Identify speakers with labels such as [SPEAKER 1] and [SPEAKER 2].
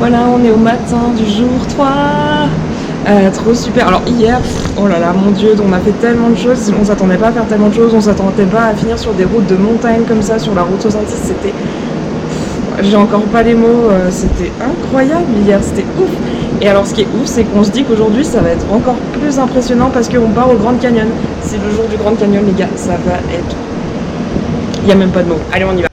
[SPEAKER 1] Voilà, on est au matin du jour 3. Trop super. Alors hier, oh là là, mon dieu, on a fait tellement de choses. On s'attendait pas à faire tellement de choses. On s'attendait pas à finir sur des routes de montagne comme ça, sur la route 66. C'était... J'ai encore pas les mots. C'était incroyable hier, c'était ouf. Et alors ce qui est ouf, c'est qu'on se dit qu'aujourd'hui, ça va être encore plus impressionnant parce qu'on part au Grand Canyon. C'est le jour du Grand Canyon, les gars. Ça va être... Il n'y a même pas de mots. Allez, on y va.